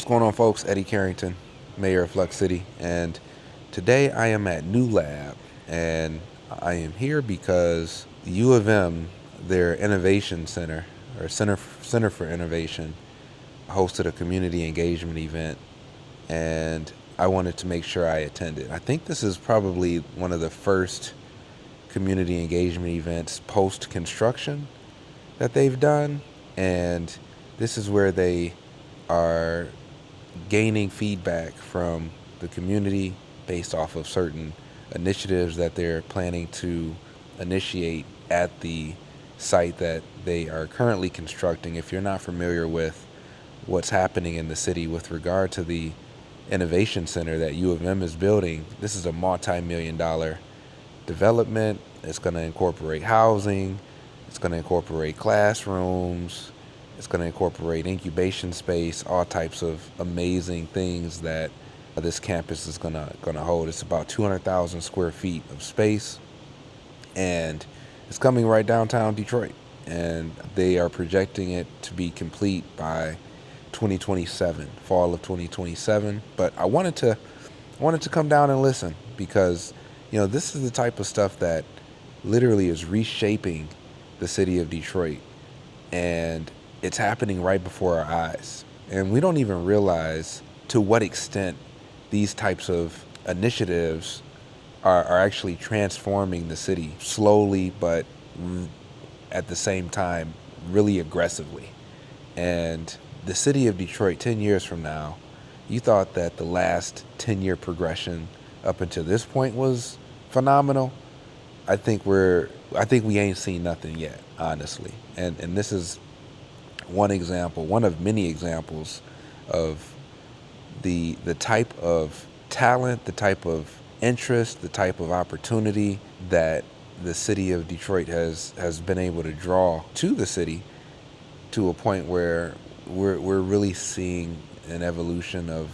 What's going on, folks? Eddie Carrington, Mayor of Flux City, and today I am at Newlab, and I am here because the U of M, their innovation center, or Center for Innovation, hosted a community engagement event, and I wanted to make sure I attended. I think this is probably one of the first community engagement events post-construction that they've done, and this is where they are gaining feedback from the community based off of certain initiatives that they're planning to initiate at the site that they are currently constructing. If you're not familiar with what's happening in the city with regard to the innovation center that U of M is building, this is a multi-million-dollar development. It's going to incorporate housing, it's going to incorporate classrooms, it's going to incorporate incubation space, all types of amazing things that this campus is going to hold. It's about 200,000 square feet of space, and it's coming right downtown Detroit. And they are projecting it to be complete by 2027, fall of 2027. But I wanted to come down and listen because, this is the type of stuff that literally is reshaping the city of Detroit, and it's happening right before our eyes. And we don't even realize to what extent these types of initiatives are actually transforming the city slowly, but at the same time, really aggressively. And the city of Detroit, 10 years from now, you thought that the last 10-year progression up until this point was phenomenal. I think we ain't seen nothing yet, honestly. And this is one example, one of many examples of the type of talent, the type of interest, the type of opportunity that the city of Detroit has been able to draw to the city, to a point where we're really seeing an evolution of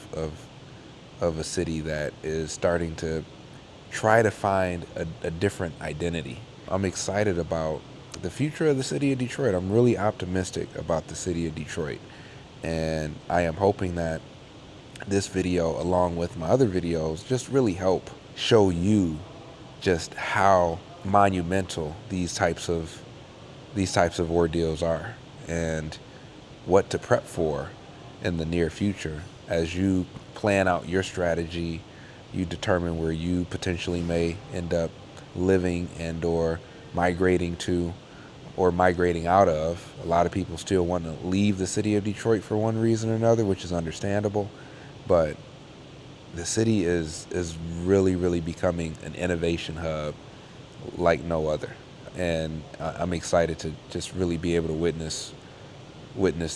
a city that is starting to try to find a different identity. I'm excited about the future of the city of Detroit. I'm really optimistic about the city of Detroit. And I am hoping that this video, along with my other videos, just really help show you just how monumental these types of ordeals are, and what to prep for in the near future as you plan out your strategy. You determine where you potentially may end up living and or migrating to, or migrating out of. A lot of people still want to leave the city of Detroit for one reason or another, which is understandable. But the city is really, really becoming an innovation hub like no other. And I'm excited to just really be able to witness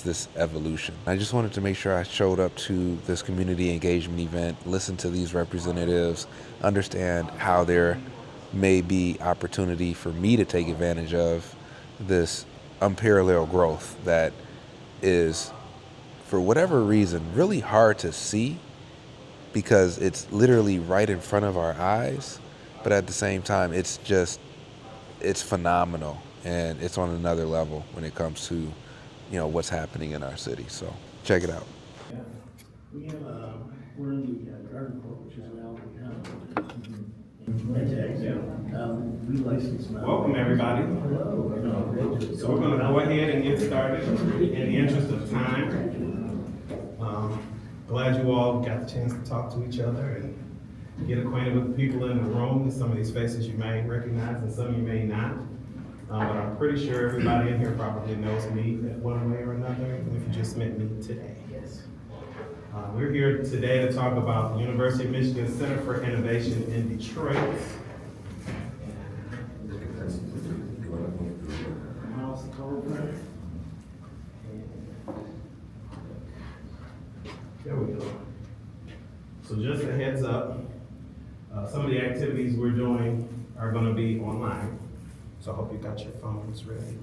this evolution. I just wanted to make sure I showed up to this community engagement event, listen to these representatives, understand how there may be opportunity for me to take advantage of this unparalleled growth that is, for whatever reason, really hard to see because it's literally right in front of our eyes. But at the same time, it's phenomenal, and it's on another level when it comes to what's happening in our city. So check it out. Yeah, we have, we're in the garden court, which is now we license now. Welcome, everybody. Hello. So we're going to go ahead and get started in the interest of time. Glad you all got the chance to talk to each other and get acquainted with the people in the room. And some of these faces you may recognize and some you may not. But I'm pretty sure everybody in here probably knows me one way or another, even if you just met me today. Yes. We're here today to talk about the University of Michigan Center for Innovation in Detroit. Mouse over. There we go. So just a heads up, some of the activities we're doing are going to be online. So I hope you got your phones ready.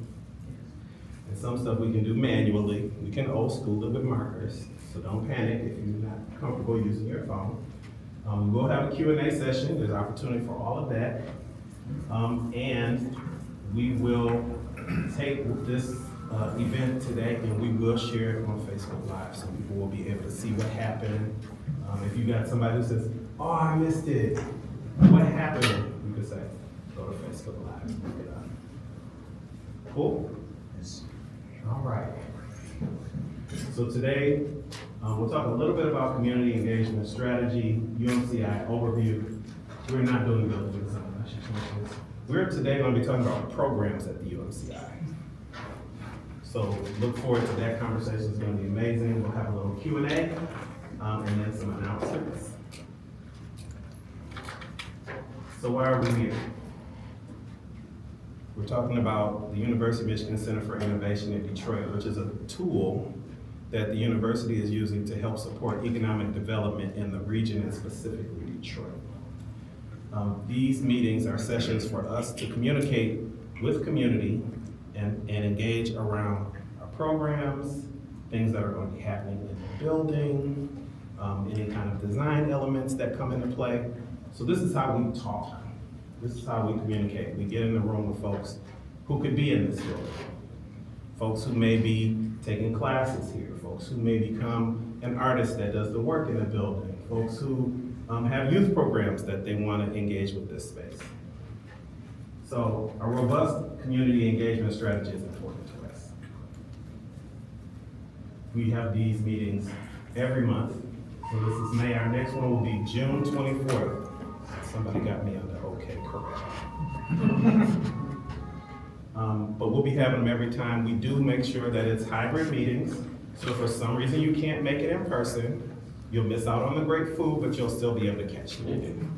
And some stuff we can do manually. We can old school it with markers. So don't panic if you're not comfortable using your phone. We'll have a Q&A session. There's opportunity for all of that. And we will take this event today, and we will share it on Facebook Live, so people will be able to see what happened. If you got somebody who says, "Oh, I missed it. What happened?" You can say, "Go to Facebook Live and look it up." Cool. Yes. All right. So today, we'll talk a little bit about community engagement strategy, UMCI overview. We're not doing building design, I should change this. We're today going to be talking about programs at the UMCI. So look forward to that conversation. It's going to be amazing. We'll have a little Q&A and then some announcements. So why are we here? We're talking about the University of Michigan Center for Innovation in Detroit, which is a tool that the university is using to help support economic development in the region and specifically Detroit. These meetings are sessions for us to communicate with community and engage around our programs, things that are going to be happening in the building, any kind of design elements that come into play. So this is how we talk. This is how we communicate. We get in the room with folks who could be in this building, folks who may be taking classes here, folks who may become an artist that does the work in the building, folks who have youth programs that they want to engage with this space. So a robust community engagement strategy is important to us. We have these meetings every month. So this is May. Our next one will be June 24th. Somebody got me on the okay, correct. But we'll be having them every time. We do make sure that it's hybrid meetings. So if for some reason you can't make it in person, you'll miss out on the great food, but you'll still be able to catch the meeting.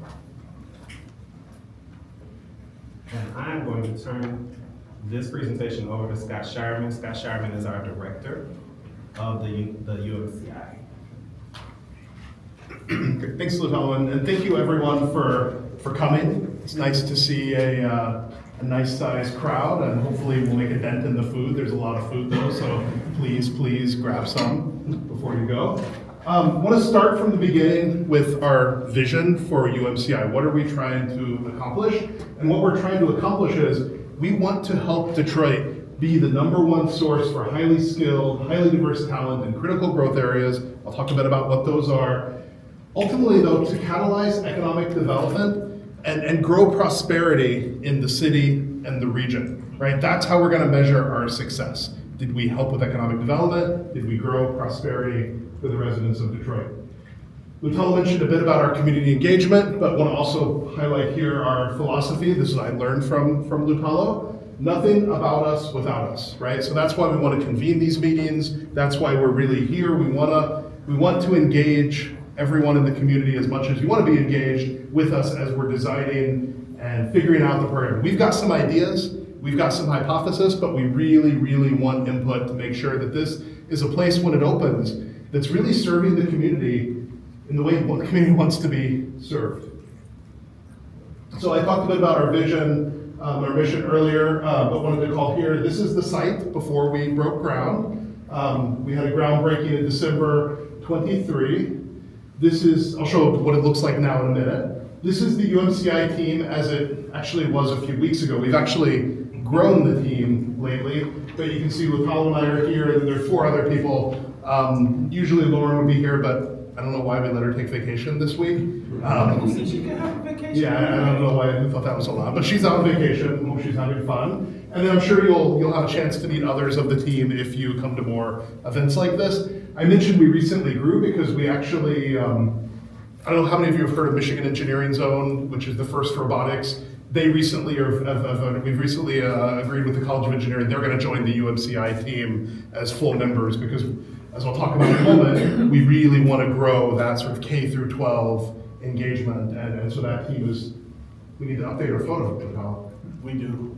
And I'm going to turn this presentation over to Scott Shireman. Scott Shireman is our director of the UMCI. Great. Thanks, Lutalo, and thank you everyone for coming. It's nice to see a nice sized crowd, and hopefully we'll make a dent in the food. There's a lot of food though, so please grab some before you go. I want to start from the beginning with our vision for UMCI. What are we trying to accomplish? And what we're trying to accomplish is we want to help Detroit be the #1 source for highly skilled, highly diverse talent in critical growth areas. I'll talk a bit about what those are. Ultimately though, to catalyze economic development and grow prosperity in the city and the region, right? That's how we're going to measure our success. Did we help with economic development? Did we grow prosperity for the residents of Detroit? Lutalo mentioned a bit about our community engagement, but want to also highlight here our philosophy. This is what I learned from Lutalo. Nothing about us without us, right? So that's why we want to convene these meetings. That's why we're really here. We want to engage everyone in the community as much as you want to be engaged with us as we're designing and figuring out the program. We've got some ideas, we've got some hypotheses, but we really want input to make sure that this is a place when it opens that's really serving the community in the way the community wants to be served. So I talked a bit about our vision, our mission earlier, but wanted to call here, this is the site before we broke ground. We had a groundbreaking in December 23. This is, I'll show what it looks like now in a minute. This is the UMCI team as it actually was a few weeks ago. We've actually grown the team lately, but you can see Lutalo and I are here, and there are 4 other people. Usually Lauren would be here, but I don't know why we let her take vacation this week. Since you can have a vacation. Yeah, I don't know why we thought that was allowed, but she's on vacation. Hope she's having fun. And then I'm sure you'll have a chance to meet others of the team if you come to more events like this. I mentioned we recently grew because we actually, I don't know how many of you have heard of Michigan Engineering Zone, which is the first robotics. They recently we've recently agreed with the College of Engineering. They're going to join the UMCI team as full members because, as I'll talk about in a moment, we really want to grow that sort of K through 12 engagement. And so that team is, we need to update our photo. We do.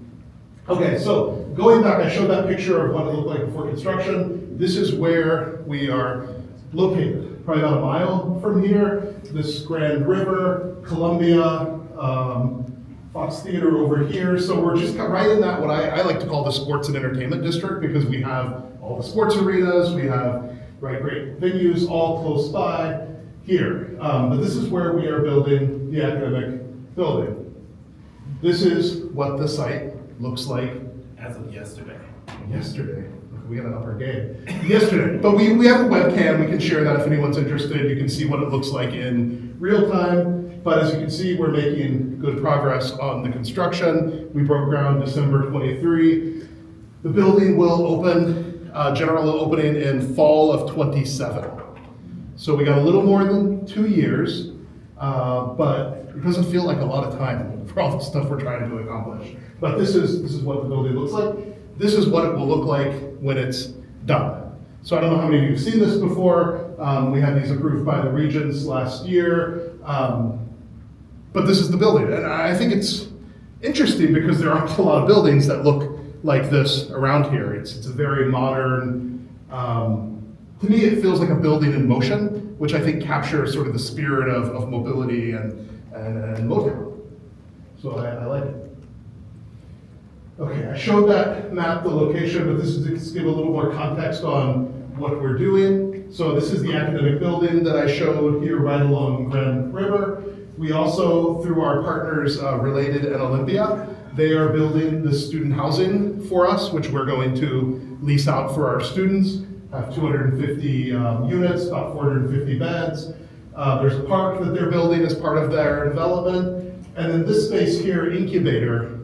Okay, so going back, I showed that picture of what it looked like before construction. This is where we are located, probably about a mile from here. This Grand River, Columbia, Fox Theater over here. So we're just right in that, what I like to call the sports and entertainment district, because we have all the sports arenas, we have great venues all close by here. But this is where we are building the academic building. This is what the site looks like As of yesterday. We gotta up our game. Yesterday, but we have a webcam. We can share that if anyone's interested. You can see what it looks like in real time. But as you can see, we're making good progress on the construction. We broke ground December 23. The building will open, general opening in fall of 27. So we got a little more than 2 years, but it doesn't feel like a lot of time for all the stuff we're trying to accomplish. But this is what the building looks like. This is what it will look like when it's done. So I don't know how many of you have seen this before. We had these approved by the Regents last year. But this is the building. And I think it's interesting because there aren't a lot of buildings that look like this around here. It's a very modern, to me it feels like a building in motion, which I think captures sort of the spirit of mobility and Motown. So I like it. Okay, I showed that map, the location, but this is to give a little more context on what we're doing. So this is the academic building that I showed here right along Grand River. We also, through our partners Related and Olympia, they are building the student housing for us, which we're going to lease out for our students. Have 250 units, about 450 beds. There's a park that they're building as part of their development. And then this space here, incubator,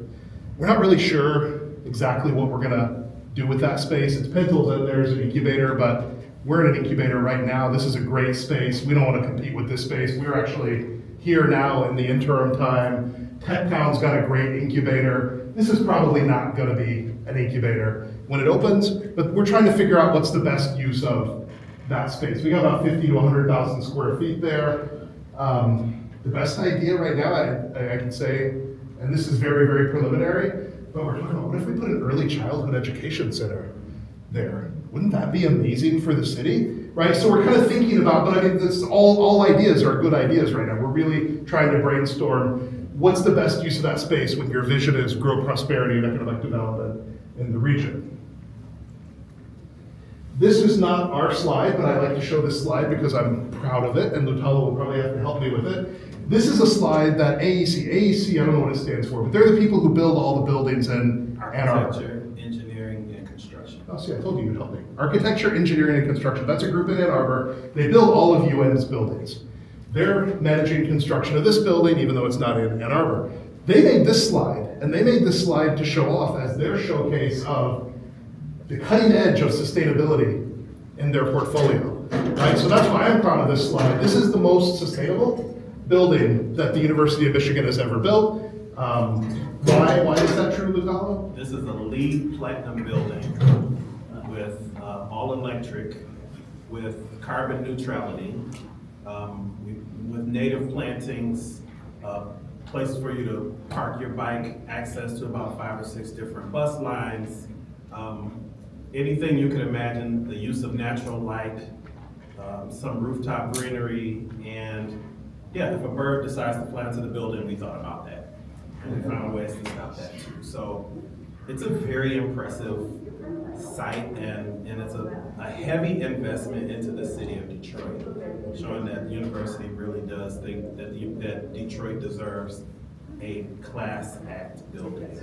we're not really sure exactly what we're gonna do with that space. It's penciled in there as an incubator, but we're in an incubator right now. This is a great space. We don't want to compete with this space. We're actually here now in the interim time. Tech Town's got a great incubator. This is probably not gonna be an incubator when it opens, but we're trying to figure out what's the best use of that space. We got about 50 to 100,000 square feet there. The best idea right now, I can say, and this is very, very preliminary, but we're talking about what if we put an early childhood education center there? Wouldn't that be amazing for the city, right? So we're kind of thinking about, but I mean, this, all ideas are good ideas right now. We're really trying to brainstorm what's the best use of that space when your vision is grow prosperity and economic development in the region. This is not our slide, but I like to show this slide because I'm proud of it, and Lutalo will probably have to help me with it. This is a slide that AEC, I don't know what it stands for, but they're the people who build all the buildings in Ann Arbor. Architecture, engineering, and construction. Oh, see, I told you you'd help me. Architecture, engineering, and construction. That's a group in Ann Arbor. They build all of UN's buildings. They're managing construction of this building, even though it's not in Ann Arbor. They made this slide, and they made this slide to show off as their showcase of the cutting edge of sustainability in their portfolio, right? So that's why I'm proud of this slide. This is the most sustainable building that the University of Michigan has ever built. Why is that true, Lutalo? This is a LEED Platinum building with all electric, with carbon neutrality, with native plantings, places for you to park your bike, access to about 5 or 6 different bus lines, anything you can imagine, the use of natural light, some rooftop greenery, and yeah, if a bird decides to fly into the building, we thought about that. And we found ways to stop that too. So it's a very impressive site, and it's a heavy investment into the city of Detroit, showing that the university really does think that Detroit deserves a Class Act building.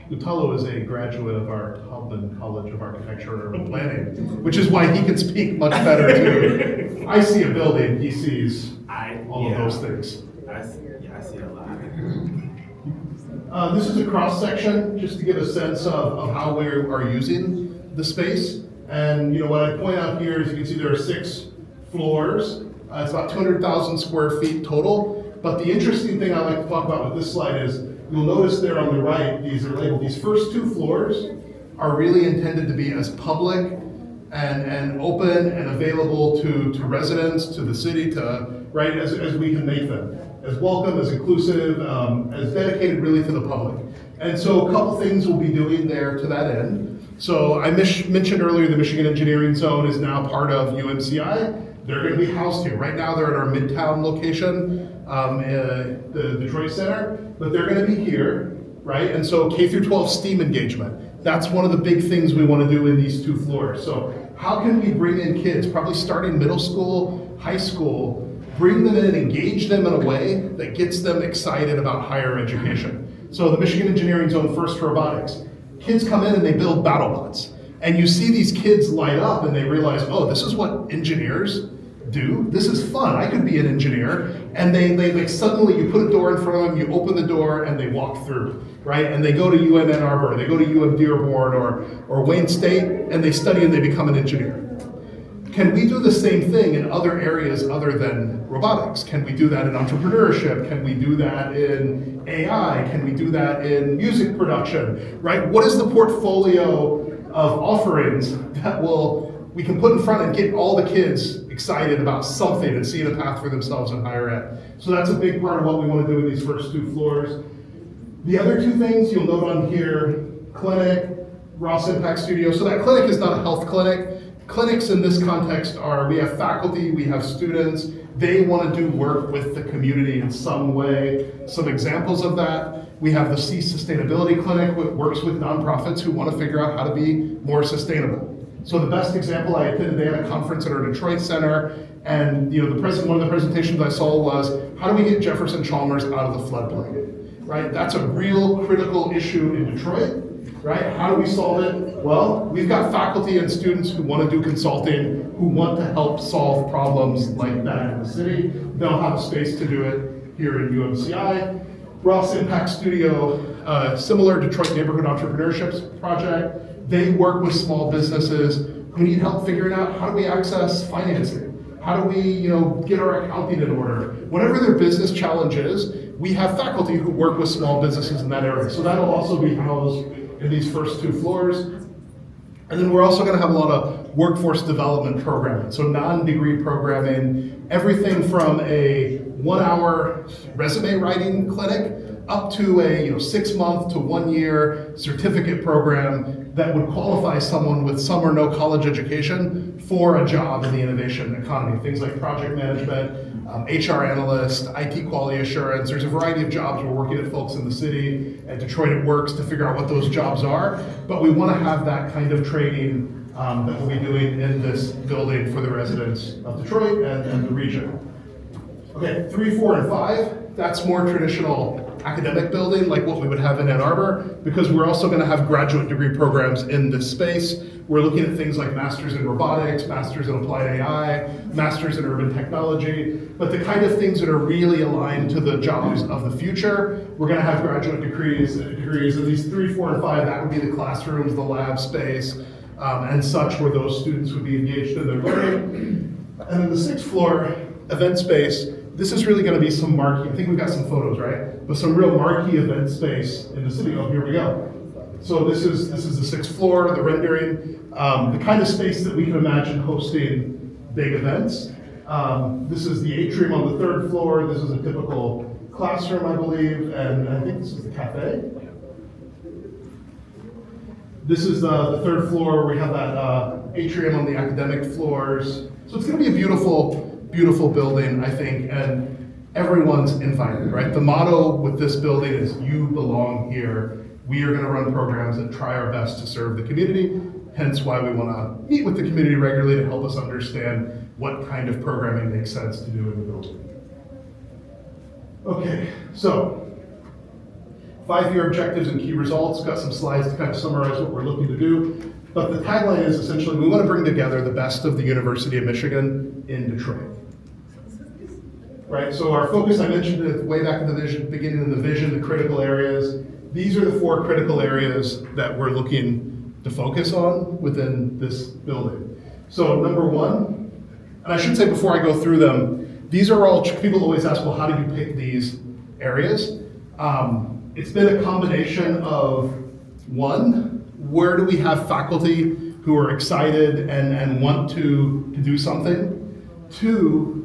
Lutalo is a graduate of our Taubman College of Architecture and Urban Planning, which is why he can speak much better too. I see a building, he sees all of those things. I see a lot. This is a cross section, just to give a sense of how we are using the space. And what I point out here is you can see there are 6 floors. It's about 200,000 square feet total. But the interesting thing I like to talk about with this slide is you'll notice there on the right, these are labeled. These first 2 floors are really intended to be as public and open and available to residents, to the city, right, as we can make them. As welcome, as inclusive, as dedicated really to the public. And so a couple things we'll be doing there to that end. So I mentioned earlier the Michigan Engineering Zone is now part of UMCI. They're going to be housed here. Right now they're at our Midtown location, the Detroit Center, but they're going to be here, right? And so K through 12 STEAM engagement. That's one of the big things we want to do in these 2 floors. So how can we bring in kids, probably starting middle school, high school, bring them in and engage them in a way that gets them excited about higher education. So the Michigan Engineering Zone First Robotics. Kids come in and they build BattleBots. And you see these kids light up and they realize, oh, this is what engineers do. This is fun. I could be an engineer. And they like suddenly you put a door in front of them, you open the door and they walk through, right? And they go to UM Ann Arbor, they go to UM Dearborn or Wayne State, and they study and they become an engineer. Can we do the same thing in other areas other than robotics? Can we do that in entrepreneurship? Can we do that in AI? Can we do that in music production, right? What is the portfolio of offerings that we can put in front and get all the kids excited about something and seeing a path for themselves in higher ed? So that's a big part of what we want to do in these first 2 floors. The other 2 things you'll note on here, clinic, Ross Impact Studio. So that clinic is not a health clinic. Clinics in this context are, we have faculty, we have students, they want to do work with the community in some way. Some examples of that, we have the C Sustainability Clinic, which works with nonprofits who want to figure out how to be more sustainable. So the best example, I attended, they had a conference at our Detroit Center, and one of the presentations I saw was, how do we get Jefferson Chalmers out of the floodplain, right? That's a real critical issue in Detroit. Right? How do we solve it? Well, we've got faculty and students who want to do consulting, who want to help solve problems like that in the city. They'll have a space to do it here in UMCI. Ross Impact Studio, similar Detroit Neighborhood Entrepreneurship Project. They work with small businesses who need help figuring out how do we access financing? How do we, get our accounting in order? Whatever their business challenge is, we have faculty who work with small businesses in that area. So that'll also be housed in these first 2 floors. And then we're also going to have a lot of workforce development programming. So non-degree programming, everything from a 1-hour resume writing clinic up to a 6-month to 1-year certificate program that would qualify someone with some or no college education for a job in the innovation economy. Things like project management, HR analyst, IT quality assurance. There's a variety of jobs. We're working at folks in the city, at Detroit It Works, to figure out what those jobs are. But we want to have that kind of training that we'll be doing in this building for the residents of Detroit and the region. Okay, 3, 4, and 5, that's more traditional academic building like what we would have in Ann Arbor, because we're also going to have graduate degree programs in this space. We're looking at things like masters in robotics, masters in applied AI, masters in urban technology, but the kind of things that are really aligned to the jobs of the future. We're going to have graduate degrees in these 3, 4, and 5. That would be the classrooms, the lab space, and such, where those students would be engaged in their learning. And then the 6th floor event space, this is really going to be some marquee, I think we've got some photos, right? But some real marquee event space in the city. Oh, here we go. So this is the 6th floor, the rendering, the kind of space that we can imagine hosting big events. This is the atrium on the 3rd floor. This is a typical classroom, I believe, and I think this is the cafe. This is the 3rd floor where we have that atrium on the academic floors. So it's going to be a beautiful building, I think, and everyone's invited, right? The motto with this building is "You belong here." We are going to run programs that try our best to serve the community, hence why we want to meet with the community regularly to help us understand what kind of programming makes sense to do in the building. Okay, so 5-year objectives and key results. Got some slides to kind of summarize what we're looking to do. But the tagline is essentially, we want to bring together the best of the University of Michigan in Detroit. Right, so our focus, I mentioned it way back in the beginning of the vision, the critical areas. These are the 4 critical areas that we're looking to focus on within this building. So number 1, and I should say before I go through them, these are all, people always ask, well, how did you pick these areas? It's been a combination of, 1, where do we have faculty who are excited and want to do something? 2,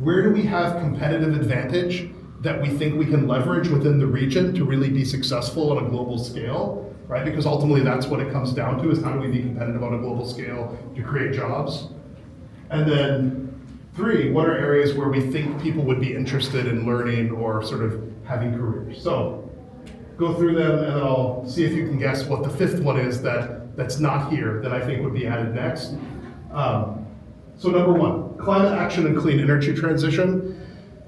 where do we have competitive advantage that we think we can leverage within the region to really be successful on a global scale, right? Because ultimately that's what it comes down to, is how do we be competitive on a global scale to create jobs? And then 3, what are areas where we think people would be interested in learning or sort of having careers? So go through them and then I'll see if you can guess what the 5th one is that's not here that I think would be added next. So number 1, climate action and clean energy transition.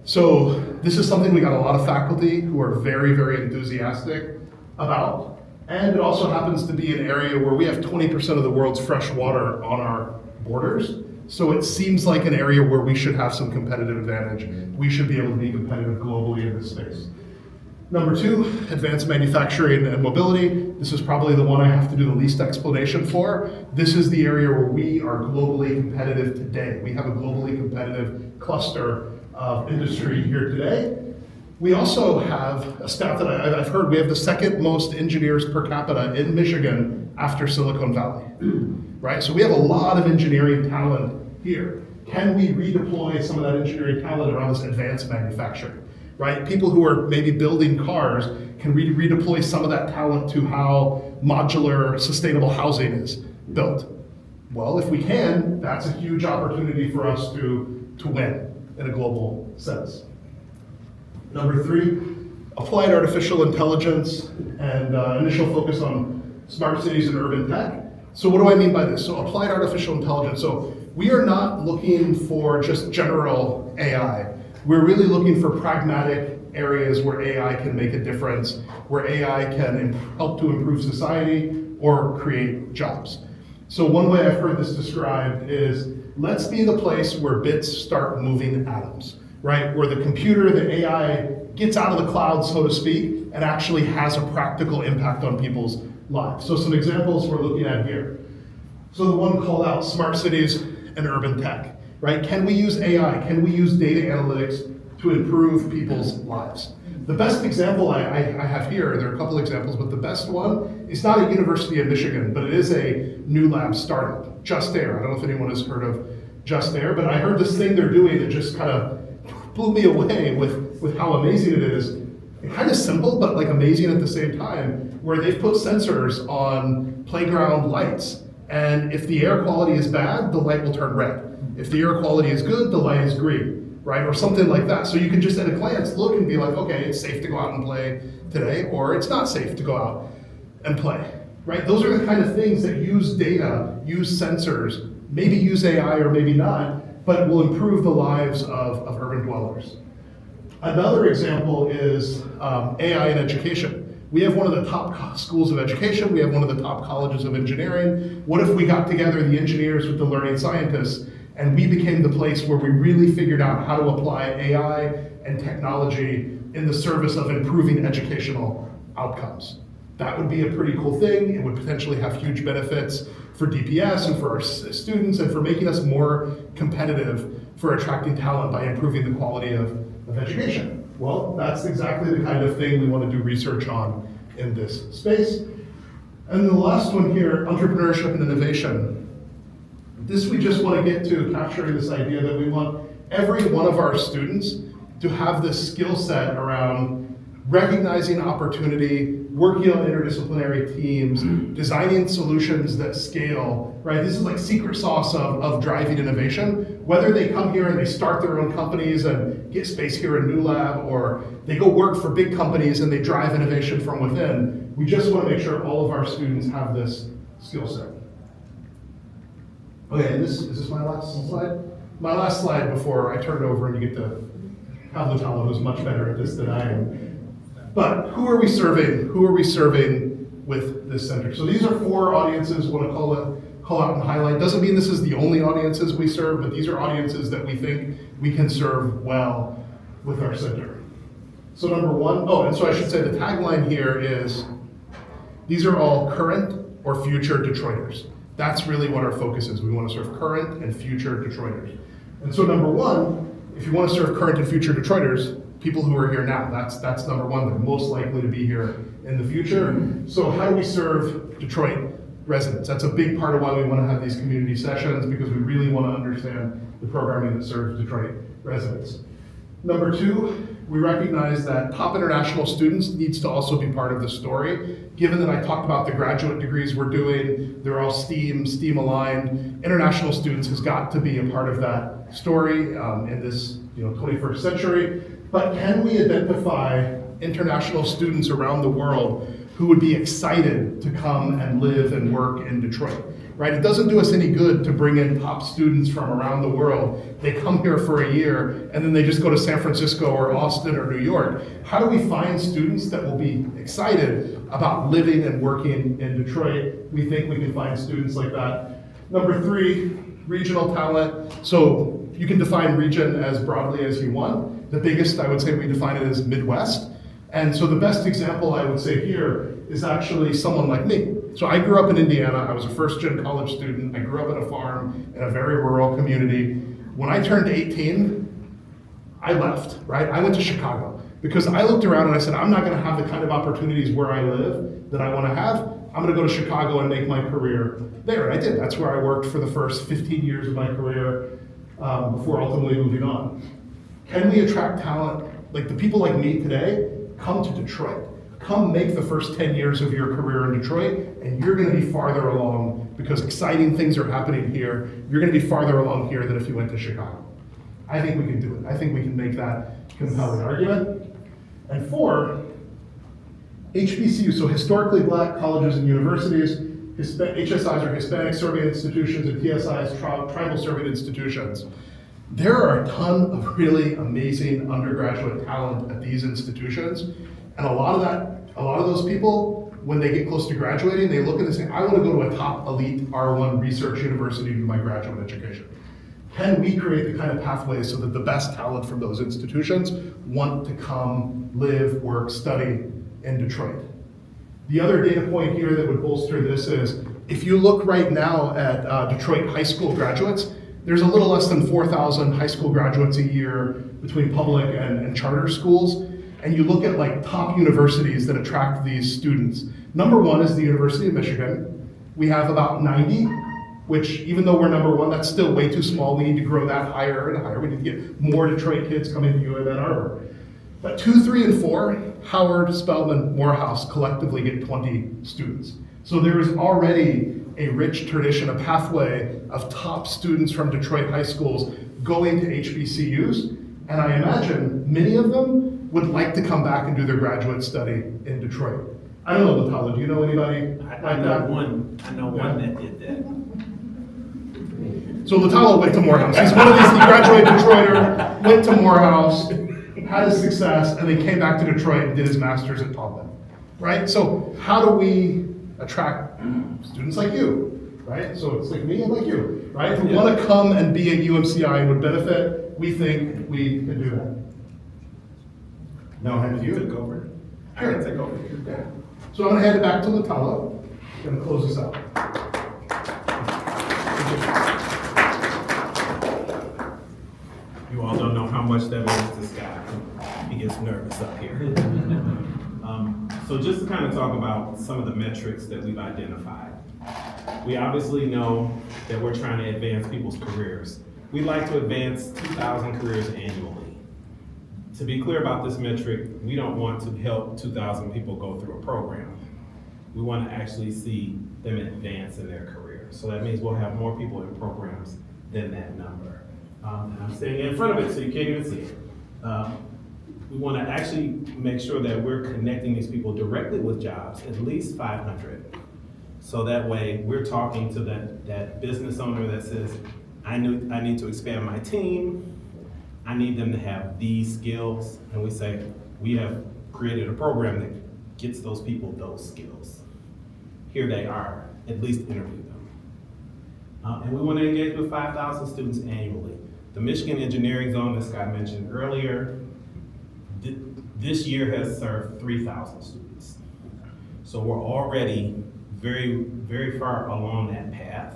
So this is something we got a lot of faculty who are very, very enthusiastic about. And it also happens to be an area where we have 20% of the world's fresh water on our borders. So it seems like an area where we should have some competitive advantage. We should be able to be competitive globally in this space. Number 2, advanced manufacturing and mobility. This is probably the one I have to do the least explanation for. This is the area where we are globally competitive today. We have a globally competitive cluster of industry here today. We also have a stat that I've heard, we have the second most engineers per capita in Michigan after Silicon Valley, right? So we have a lot of engineering talent here. Can we redeploy some of that engineering talent around this advanced manufacturing, right? People who are maybe building cars, can we redeploy some of that talent to how modular, sustainable housing is built? Well, if we can, that's a huge opportunity for us to win in a global sense. Number 3, applied artificial intelligence and initial focus on smart cities and urban tech. So what do I mean by this? So applied artificial intelligence. So we are not looking for just general AI. We're really looking for pragmatic areas where AI can make a difference, where AI can help to improve society or create jobs. So one way I've heard this described is, let's be the place where bits start moving atoms, right? Where the computer, the AI gets out of the cloud, so to speak, and actually has a practical impact on people's lives. So some examples we're looking at here. So the one called out, smart cities and urban tech, right? Can we use AI? Can we use data analytics to improve people's lives? The best example I have here, there are a couple examples, but the best one is not a University of Michigan, but it is a Newlab startup, Just Air. I don't know if anyone has heard of Just Air, but I heard this thing they're doing that just kind of blew me away with how amazing it is. It's kind of simple, but like amazing at the same time, where they've put sensors on playground lights. And if the air quality is bad, the light will turn red. If the air quality is good, the light is green, right? Or something like that. So you can just at a glance look and be like, okay, it's safe to go out and play today, or it's not safe to go out and play, right? Those are the kind of things that use data, use sensors, maybe use AI or maybe not, but will improve the lives of urban dwellers. Another example is AI in education. We have one of the top schools of education. We have one of the top colleges of engineering. What if we got together the engineers with the learning scientists and we became the place where we really figured out how to apply AI and technology in the service of improving educational outcomes? That would be a pretty cool thing. It would potentially have huge benefits for DPS and for our students and for making us more competitive for attracting talent by improving the quality of education. Well, that's exactly the kind of thing we want to do research on in this space. And the last one here, entrepreneurship and innovation. This we just want to get to capturing this idea that we want every one of our students to have this skill set around recognizing opportunity, working on interdisciplinary teams, designing solutions that scale, right? This is like secret sauce of driving innovation. Whether they come here and they start their own companies and get space here in Newlab, or they go work for big companies and they drive innovation from within, we just want to make sure all of our students have this skill set. Okay, and is this my last slide? My last slide before I turn it over and you get to have Lutala, who's much better at this than I am. But who are we serving? Who are we serving with this center? So these are 4 audiences we want to call out and highlight. Doesn't mean this is the only audiences we serve, but these are audiences that we think we can serve well with our center. So number 1, and so I should say the tagline here is, these are all current or future Detroiters. That's really what our focus is. We want to serve current and future Detroiters. And so number 1, if you want to serve current and future Detroiters, people who are here now, that's number 1. They're most likely to be here in the future. So how do we serve Detroit residents? That's a big part of why we want to have these community sessions, because we really want to understand the programming that serves Detroit residents. Number 2, we recognize that top international students needs to also be part of the story. Given that I talked about the graduate degrees we're doing, they're all STEAM aligned, international students has got to be a part of that story in this 21st century. But can we identify international students around the world who would be excited to come and live and work in Detroit? right? It doesn't do us any good to bring in top students from around the world. They come here for a year and then they just go to San Francisco or Austin or New York. How do we find students that will be excited about living and working in Detroit? We think we can find students like that. Number 3, regional talent. So you can define region as broadly as you want. The biggest, I would say we define it as Midwest. And so the best example I would say here is actually someone like me. So I grew up in Indiana. I was a first-gen college student. I grew up on a farm in a very rural community. When I turned 18, I left, right? I went to Chicago because I looked around and I said, I'm not gonna have the kind of opportunities where I live that I wanna have. I'm gonna go to Chicago and make my career there. And I did. That's where I worked for the first 15 years of my career before ultimately moving on. Can we attract talent? Like the people like me today, come to Detroit. Come make the first 10 years of your career in Detroit, and you're gonna be farther along because exciting things are happening here. You're gonna be farther along here than if you went to Chicago. I think we can do it. I think we can make that compelling argument. And 4, HBCU, so historically black colleges and universities. HSIs are Hispanic serving institutions, and TSIs, tribal serving institutions. There are a ton of really amazing undergraduate talent at these institutions. And a lot of those people, when they get close to graduating, they look at it and say, I want to go to a top elite R1 research university to do my graduate education. Can we create the kind of pathways so that the best talent from those institutions want to come, live, work, study in Detroit? The other data point here that would bolster this is, if you look right now at Detroit high school graduates, there's a little less than 4,000 high school graduates a year between public and charter schools. And you look at like top universities that attract these students. Number 1 is the University of Michigan. We have about 90, which even though we're number 1, that's still way too small. We need to grow that higher and higher. We need to get more Detroit kids coming to UM Ann Arbor. But 2, 3, and 4, Howard, Spelman, Morehouse collectively get 20 students. So there is already a rich tradition, a pathway of top students from Detroit high schools going to HBCUs. And I imagine many of them would like to come back and do their graduate study in Detroit. I don't know, Latala, do you know anybody I know one that did that. So Latala went to Morehouse. He's one of these, he graduated Detroiter, went to Morehouse, had his success, and then came back to Detroit and did his master's at Taubman, right? So how do we attract students like you, right? So it's like me and like you, right? Who want to come and be at UMCI and would benefit. We think we can do that. No, have you You? took over? I Sure. can take over. Okay. So I'm gonna hand it back to Latala. Gonna close this out. You all don't know how much that means to Scott. He gets nervous up here. So just to kind of talk about some of the metrics that we've identified. We obviously know that we're trying to advance people's careers. We'd like to advance 2,000 careers annually. To be clear about this metric, we don't want to help 2,000 people go through a program. We want to actually see them advance in their career. So that means we'll have more people in programs than that number. And I'm standing in front of it so you can't even see it. We want to actually make sure that we're connecting these people directly with jobs, at least 500. So that way we're talking to that business owner that says, I need to expand my team. I need them to have these skills. And we say, we have created a program that gets those people those skills. Here they are, at least interview them. And we want to engage with 5,000 students annually. The Michigan Engineering Zone that Scott mentioned earlier, this year has served 3,000 students. So we're already very, very far along that path.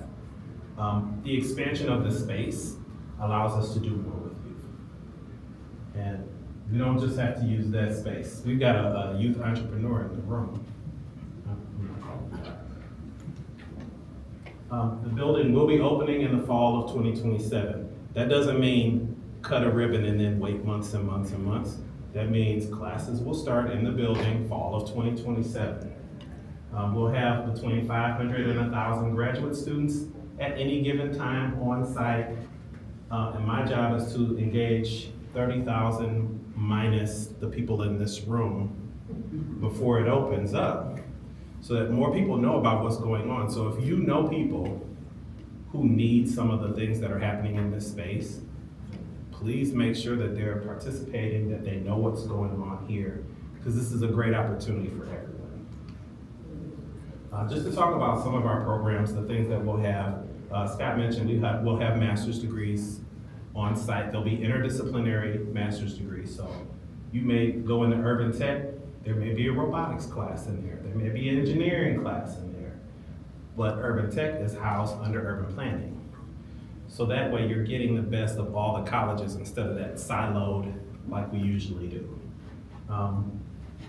The expansion of the space allows us to do more with youth. And we don't just have to use that space. We've got a youth entrepreneur in the room. The building will be opening in the fall of 2027. That doesn't mean cut a ribbon and then wait months and months and months. That means classes will start in the building fall of 2027. We'll have between 500 and 1,000 graduate students at any given time on site. And my job is to engage 30,000 minus the people in this room before it opens up, so that more people know about what's going on. So if you know people who need some of the things that are happening in this space, please make sure that they're participating, that they know what's going on here, because this is a great opportunity for everyone. Just to talk about some of our programs, the things that we'll have, Scott mentioned we'll have master's degrees on site. There'll be interdisciplinary master's degrees. So you may go into urban tech, there may be a robotics class in there, there may be an engineering class in there, but urban tech is housed under urban planning. So that way you're getting the best of all the colleges instead of that siloed like we usually do.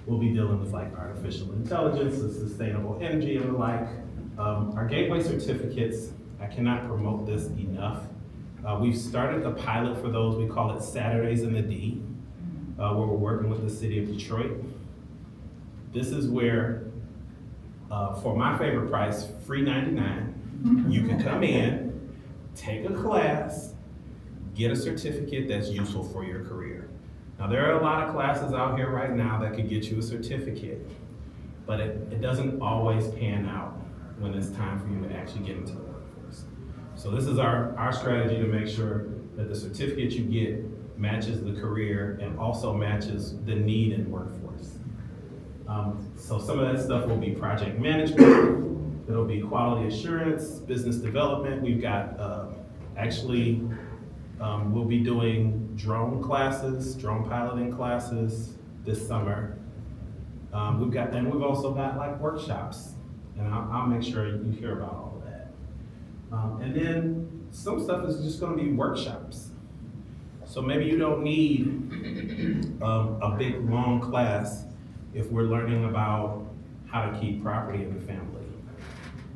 We'll be dealing with like artificial intelligence and sustainable energy and the like. Our gateway certificates, I cannot promote this enough. We've started the pilot for those, we call it Saturdays in the D, where we're working with the city of Detroit. This is where, for my favorite price, free 99, you can come in, take a class, get a certificate that's useful for your career. Now, there are a lot of classes out here right now that could get you a certificate, but it doesn't always pan out when it's time for you to actually get into the workforce. So this is our strategy to make sure that the certificate you get matches the career and also matches the need in workforce. So some of that stuff will be project management, it'll be quality assurance, business development. We've got we'll be doing drone classes, drone piloting classes this summer. We've also got like workshops, and I'll make sure you hear about all of that. And then some stuff is just gonna be workshops. So maybe you don't need a big, long class if we're learning about how to keep property in the family.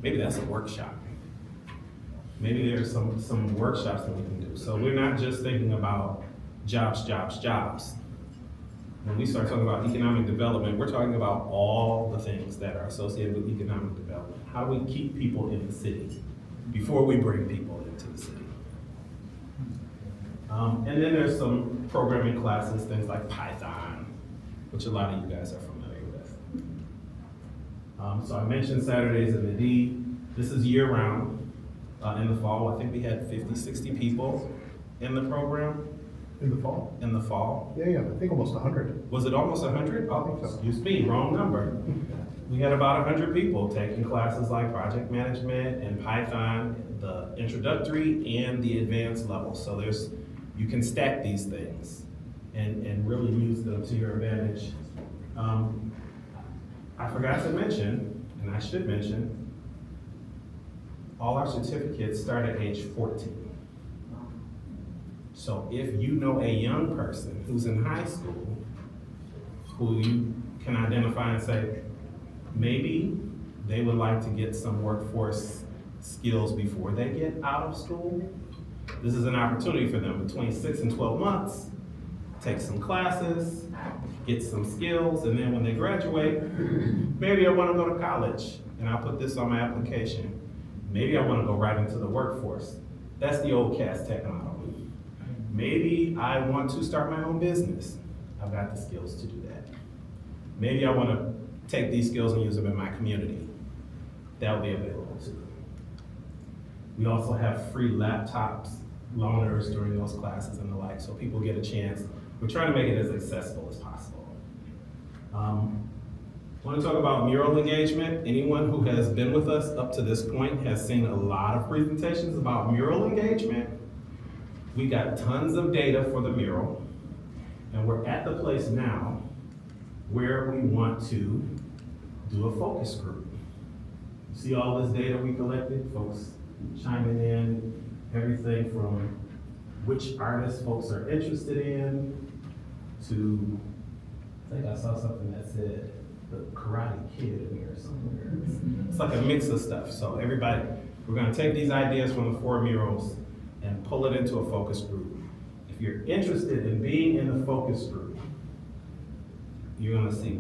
Maybe that's a workshop. Maybe there's some workshops that we can do. So we're not just thinking about jobs. When we start talking about economic development, we're talking about all the things that are associated with economic development. How do we keep people in the city before we bring people into the city? And then there's some programming classes, things like Python, which a lot of you guys are familiar with. So I mentioned Saturdays in the D. This is year round. In the fall, I think we had 50, 60 people in the program. In the fall? In the fall. Yeah, I think almost 100. Was it almost 100? Oh, think so. Excuse me, wrong number. We had about 100 people taking classes like project management and Python, the introductory and the advanced level. So you can stack these things and really use them to your advantage. I forgot to mention, and I should mention, all our certificates start at age 14. So if you know a young person who's in high school, who you can identify and say, maybe they would like to get some workforce skills before they get out of school, this is an opportunity for them between 6 and 12 months, take some classes, get some skills, and then when they graduate, maybe I want to go to college, and I'll put this on my application. Maybe I want to go right into the workforce. That's the old Cast Tech model. Maybe I want to start my own business. I've got the skills to do that. Maybe I want to take these skills and use them in my community. That will be available too. We also have free laptops, loaners during those classes and the like, so people get a chance. We're trying to make it as accessible as possible. I want to talk about mural engagement. Anyone who has been with us up to this point has seen a lot of presentations about mural engagement. We got tons of data for the mural, and we're at the place now where we want to do a focus group. See all this data we collected, folks chiming in, everything from which artists folks are interested in to, I think I saw something that said the Karate Kid in here somewhere. It's like a mix of stuff. So everybody, we're gonna take these ideas from the 4 murals and pull it into a focus group. If you're interested in being in the focus group, you're gonna see